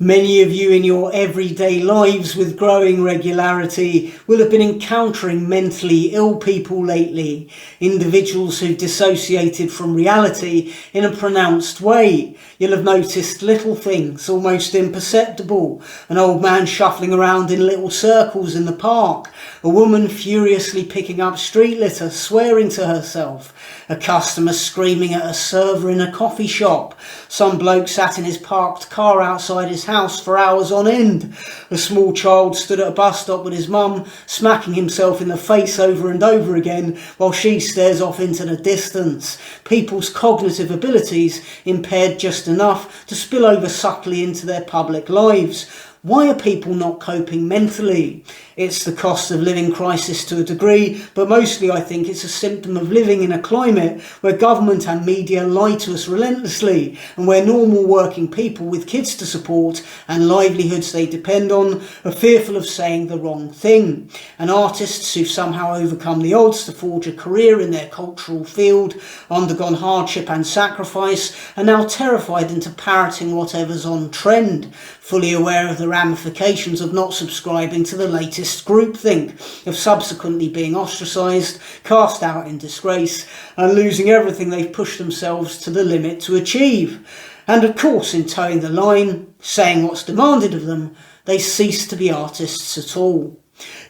Many of you in your everyday lives with growing regularity will have been encountering mentally ill people lately, individuals who've dissociated from reality in a pronounced way. You'll have noticed little things, almost imperceptible. An old man shuffling around in little circles in the park, a woman furiously picking up street litter, swearing to herself, a customer screaming at a server in a coffee shop, some bloke sat in his parked car outside his house for hours on end, a small child stood at a bus stop with his mum, smacking himself in the face over and over again while she stares off into the distance. People's cognitive abilities impaired just enough to spill over subtly into their public lives. Why are people not coping mentally? It's the cost of living crisis to a degree, but mostly I think it's a symptom of living in a climate where government and media lie to us relentlessly, and where normal working people with kids to support and livelihoods they depend on are fearful of saying the wrong thing. And artists who've somehow overcome the odds to forge a career in their cultural field, undergone hardship and sacrifice, are now terrified into parroting whatever's on trend, fully aware of the ramifications of not subscribing to the latest groupthink, of subsequently being ostracised, cast out in disgrace, and losing everything they've pushed themselves to the limit to achieve. And of course, in towing the line, saying what's demanded of them, they cease to be artists at all.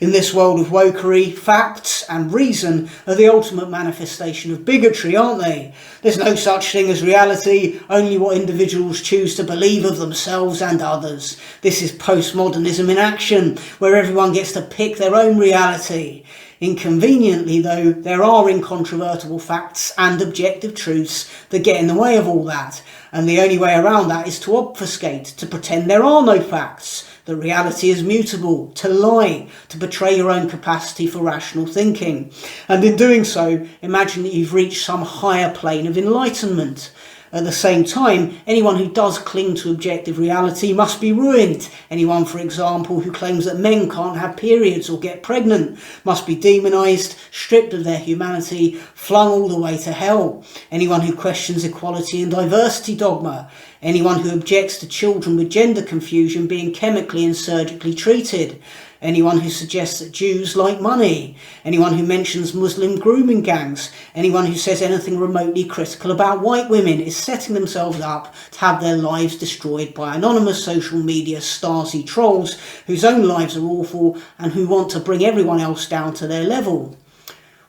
In this world of wokery, facts and reason are the ultimate manifestation of bigotry, aren't they? There's no such thing as reality, only what individuals choose to believe of themselves and others. This is postmodernism in action, where everyone gets to pick their own reality. Inconveniently, though, there are incontrovertible facts and objective truths that get in the way of all that, and the only way around that is to obfuscate, to pretend there are no facts, that reality is mutable, to lie, to betray your own capacity for rational thinking. And in doing so, imagine that you've reached some higher plane of enlightenment. At the same time, anyone who does cling to objective reality must be ruined. Anyone, for example, who claims that men can't have periods or get pregnant must be demonised, stripped of their humanity, flung all the way to hell. Anyone who questions equality and diversity dogma, anyone who objects to children with gender confusion being chemically and surgically treated, anyone who suggests that Jews like money, anyone who mentions Muslim grooming gangs, anyone who says anything remotely critical about white women is setting themselves up to have their lives destroyed by anonymous social media Stasi trolls whose own lives are awful and who want to bring everyone else down to their level.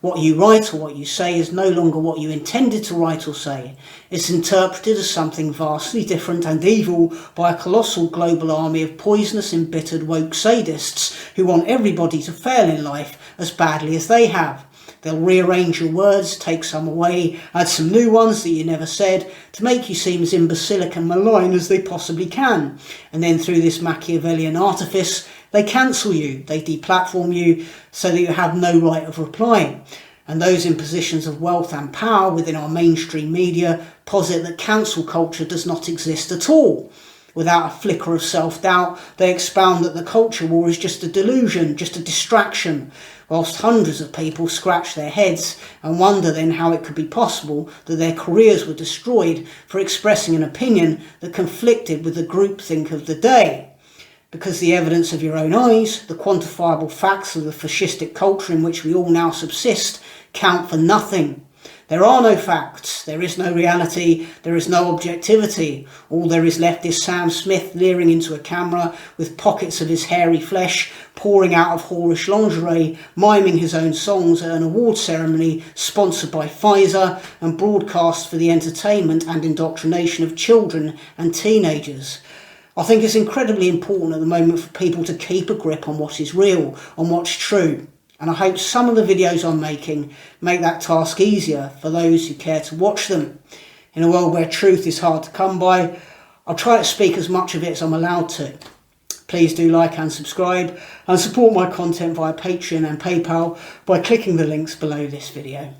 What you write or what you say is no longer what you intended to write or say. It's interpreted as something vastly different and evil by a colossal global army of poisonous, embittered woke sadists who want everybody to fail in life as badly as they have. They'll rearrange your words, take some away, add some new ones that you never said to make you seem as imbecilic and malign as they possibly can. And then through this Machiavellian artifice, they cancel you, they deplatform you so that you have no right of reply. And those in positions of wealth and power within our mainstream media posit that cancel culture does not exist at all. Without a flicker of self-doubt, they expound that the culture war is just a delusion, just a distraction, whilst hundreds of people scratch their heads and wonder then how it could be possible that their careers were destroyed for expressing an opinion that conflicted with the groupthink of the day. Because the evidence of your own eyes, the quantifiable facts of the fascistic culture in which we all now subsist, count for nothing. There are no facts, there is no reality, there is no objectivity. All there is left is Sam Smith leering into a camera with pockets of his hairy flesh pouring out of whorish lingerie, miming his own songs at an award ceremony sponsored by Pfizer and broadcast for the entertainment and indoctrination of children and teenagers. I think it's incredibly important at the moment for people to keep a grip on what is real, on what's true. And I hope some of the videos I'm making make that task easier for those who care to watch them. In a world where truth is hard to come by, I'll try to speak as much of it as I'm allowed to. Please do like and subscribe and support my content via Patreon and PayPal by clicking the links below this video.